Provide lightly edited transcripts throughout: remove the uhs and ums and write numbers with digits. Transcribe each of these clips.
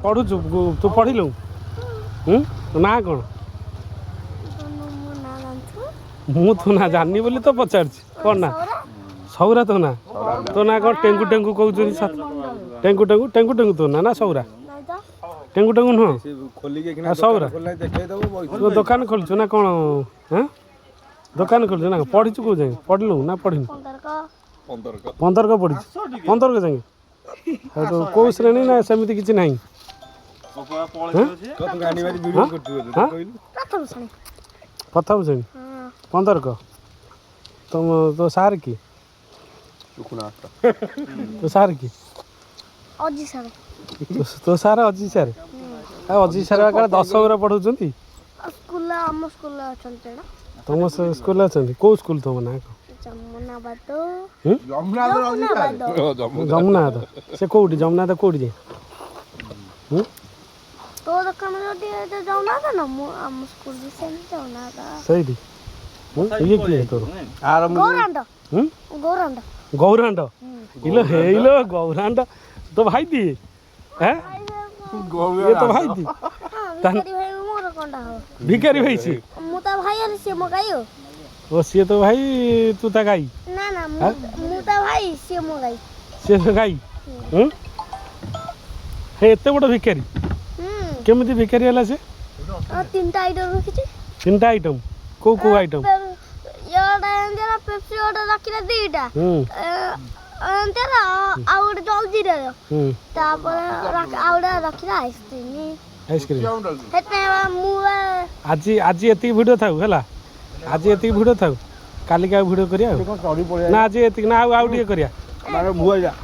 पढ़ुचु तू पढ़िलु ना कौन मु तो ना जानी बोली तो पचार कौन ना सौरा तो ना कौन टेंगू टेंगू कहूँ टेंगू टेंगू टेंगू टेंगू तो ना सौरा टेंगू टेंगू नुह सौरा तू दुकान खोलु ना कौन हाँ दुकान खोलु ना पढ़ीचु कौ जाए पढ़लु ना पढ़िनु 15 को पढ़ी 15 को जाए तो कौ श्रेणी ना सेमती किसी ना प्रथम श्रेणी 15 को तुम तो सार की तो सार की तो सार अजी सार अजी सार का 10 गुरा पढ़ाऊँ तुम स्कूल अच्छा कौ स्कूल तुम ना जमुनाद से कौटी जमुनाद कौटी जाए तो दुकान जमुनाद ना आम स्कूल सही ये किए तोर गौरांड गौरांड इलो हे इलो गौरांड तो भाई दी हैं ये तो भाई दी भिखारी भाई सी मु ता भाई अरे से मो गायो ओ सी तो भाई तू ता गाई ना ना मु ता भाई से मो गाई से तो गाई हे एते बड़ भिखारी केमती भिखारी हला से तीनटा आइटम रखिछि तीनटा आइटम को आइटम याडा एंजरा पेप्सी ऑर्डर रखिला दीटा एंजरा आउट जल्दी रे तापर आउट रखिला आइसक्रीम हेते मु आज एति वीडियो थाउ हला आज एति वीडियो थाउ काली का वीडियो करिया ना आज एति ना आउ टिके करिया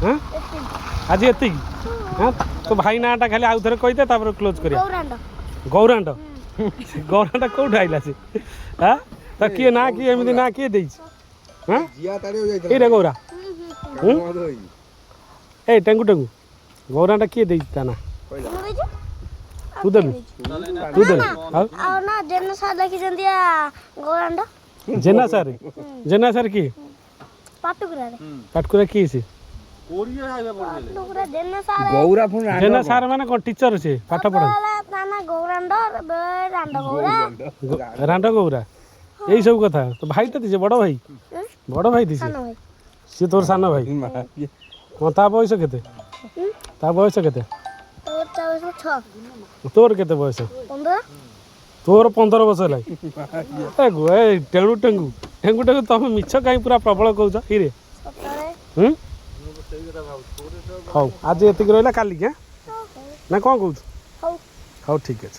हां आज एति हां तो भाई नाटा खाली आउ थरे कहि दे तापर क्लोज करिया गौरांड गौरांड कोठ आइला से हां त के ना की एमिति ना के देई हां जिया तारे हो जाई ए रे गौरा ए टेंगू टेंगू गौरांड के देई ता ना तू दे आ ना जेना सार लखि जंदिया गौरांड जेना सर की पाटकुरा की से कोरिया आइबा पड़ले जेना सार माने कोन टीचर से पाठ पढ़ा ना गौरांड रांड गौरा यही सब कथा तो भाई तो दिसे बड़ भाई दिसे सी तोर सान भाई कौन ता बयस केते तोर केते बयस 15 तोर 15 वर्ष है टेंगू टेंगू टेंगू टेंगू तुम मिछ कहीं पूरा प्रबल कौच रे हाँ आज ये रहा काली क्या ना कौन कौच हाँ ठीक है।